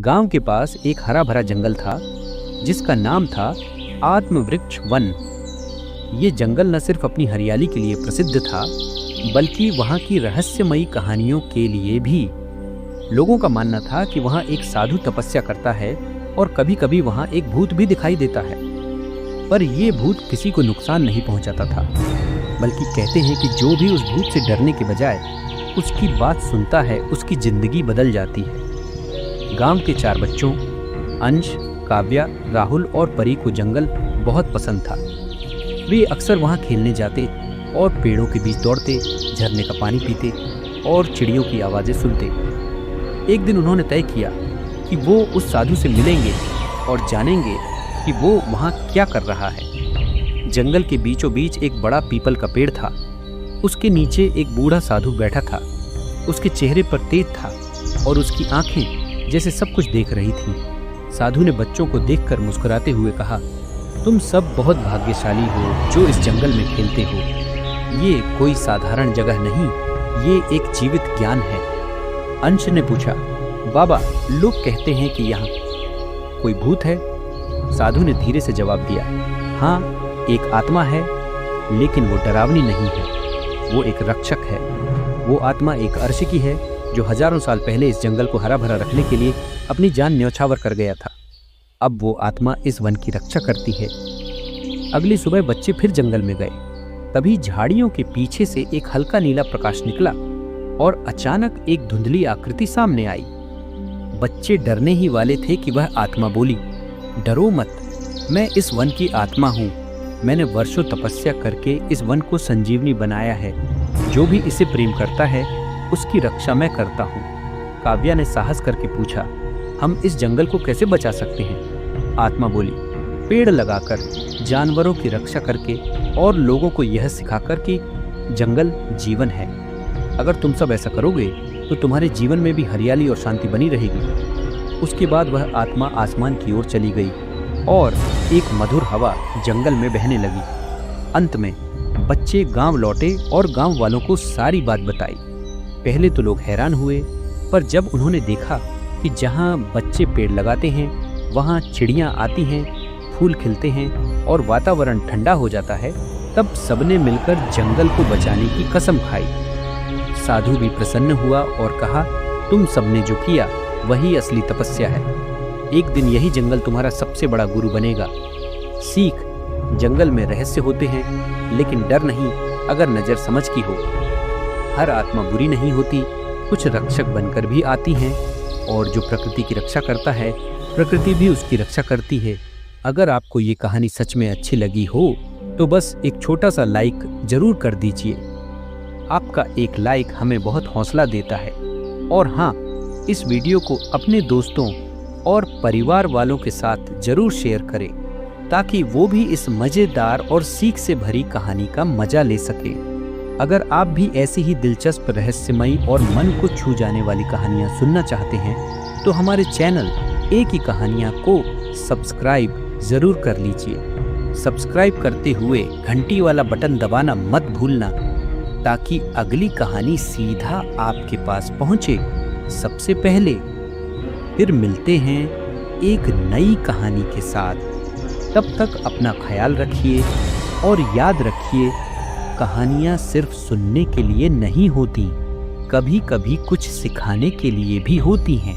गांव के पास एक हरा भरा जंगल था जिसका नाम था आत्मवृक्ष वन। ये जंगल न सिर्फ अपनी हरियाली के लिए प्रसिद्ध था बल्कि वहाँ की रहस्यमयी कहानियों के लिए भी। लोगों का मानना था कि वहाँ एक साधु तपस्या करता है और कभी कभी वहाँ एक भूत भी दिखाई देता है, पर ये भूत किसी को नुकसान नहीं पहुँचाता था, बल्कि कहते हैं कि जो भी उस भूत से डरने के बजाय उसकी बात सुनता है उसकी जिंदगी बदल जाती है। गांव के 4 बच्चों अंश, काव्या, राहुल और परी को जंगल बहुत पसंद था। वे अक्सर वहाँ खेलने जाते और पेड़ों के बीच दौड़ते, झरने का पानी पीते और चिड़ियों की आवाज़ें सुनते। एक दिन उन्होंने तय किया कि वो उस साधु से मिलेंगे और जानेंगे कि वो वहाँ क्या कर रहा है। जंगल के बीचों बीच एक बड़ा पीपल का पेड़ था। उसके नीचे एक बूढ़ा साधु बैठा था। उसके चेहरे पर तेज था और उसकी आंखें जैसे सब कुछ देख रही थीं। साधु ने बच्चों को देखकर मुस्कुराते हुए कहा, तुम सब बहुत भाग्यशाली हो जो इस जंगल में खेलते हो। ये कोई साधारण जगह नहीं, ये एक जीवित ज्ञान है। अंश ने पूछा, बाबा, लोग कहते हैं कि यहाँ कोई भूत है। साधु ने धीरे से जवाब दिया, हाँ, एक आत्मा है, लेकिन वो डरावनी नहीं है, वो एक रक्षक है। वो आत्मा एक अर्शिकी है जो हजारों साल पहले इस जंगल को हरा भरा रखने के लिए अपनी जान न्यौछावर कर गया था। अब वो आत्मा इस वन की रक्षा करती है। अगली सुबह बच्चे फिर जंगल में गए। तभी झाड़ियों के पीछे से एक हल्का नीला प्रकाश निकला और अचानक एक धुंधली आकृति सामने आई। बच्चे डरने ही वाले थे कि वह आत्मा बोली, डरो मत, मैं इस वन की आत्मा हूँ। मैंने वर्षों तपस्या करके इस वन को संजीवनी बनाया है। जो भी इसे प्रेम करता है उसकी रक्षा मैं करता हूँ। काव्या ने साहस करके पूछा, हम इस जंगल को कैसे बचा सकते हैं? आत्मा बोली, पेड़ लगाकर, जानवरों की रक्षा करके और लोगों को यह सिखाकर कि जंगल जीवन है। अगर तुम सब ऐसा करोगे तो तुम्हारे जीवन में भी हरियाली और शांति बनी रहेगी। उसके बाद वह आत्मा आसमान की ओर चली गई और एक मधुर हवा जंगल में बहने लगी। अंत में बच्चे गांव लौटे और गांव वालों को सारी बात बताई। पहले तो लोग हैरान हुए, पर जब उन्होंने देखा कि जहां बच्चे पेड़ लगाते हैं वहां चिड़ियां आती हैं, फूल खिलते हैं और वातावरण ठंडा हो जाता है, तब सबने मिलकर जंगल को बचाने की कसम खाई। साधु भी प्रसन्न हुआ और कहा, तुम सबने जो किया वही असली तपस्या है। एक दिन यही जंगल तुम्हारा सबसे बड़ा गुरु बनेगा। सीख, जंगल में रहस्य होते हैं, लेकिन डर नहीं अगर नजर समझ की हो। हर आत्मा बुरी नहीं होती, कुछ रक्षक बनकर भी आती हैं, और जो प्रकृति की रक्षा करता है प्रकृति भी उसकी रक्षा करती है। अगर आपको ये कहानी सच में अच्छी लगी हो तो बस एक छोटा सा लाइक जरूर कर दीजिए। आपका एक लाइक हमें बहुत हौसला देता है। और हाँ, इस वीडियो को अपने दोस्तों और परिवार वालों के साथ जरूर शेयर करें ताकि वो भी इस मज़ेदार और सीख से भरी कहानी का मजा ले सके। अगर आप भी ऐसी ही दिलचस्प, रहस्यमयी और मन को छू जाने वाली कहानियाँ सुनना चाहते हैं तो हमारे चैनल एक ही कहानियाँ को सब्सक्राइब ज़रूर कर लीजिए। सब्सक्राइब करते हुए घंटी वाला बटन दबाना मत भूलना ताकि अगली कहानी सीधा आपके पास पहुँचे सबसे पहले। फिर मिलते हैं एक नई कहानी के साथ। तब तक अपना ख्याल रखिए और याद रखिए, कहानियाँ सिर्फ सुनने के लिए नहीं होती, कभी कभी कुछ सिखाने के लिए भी होती हैं।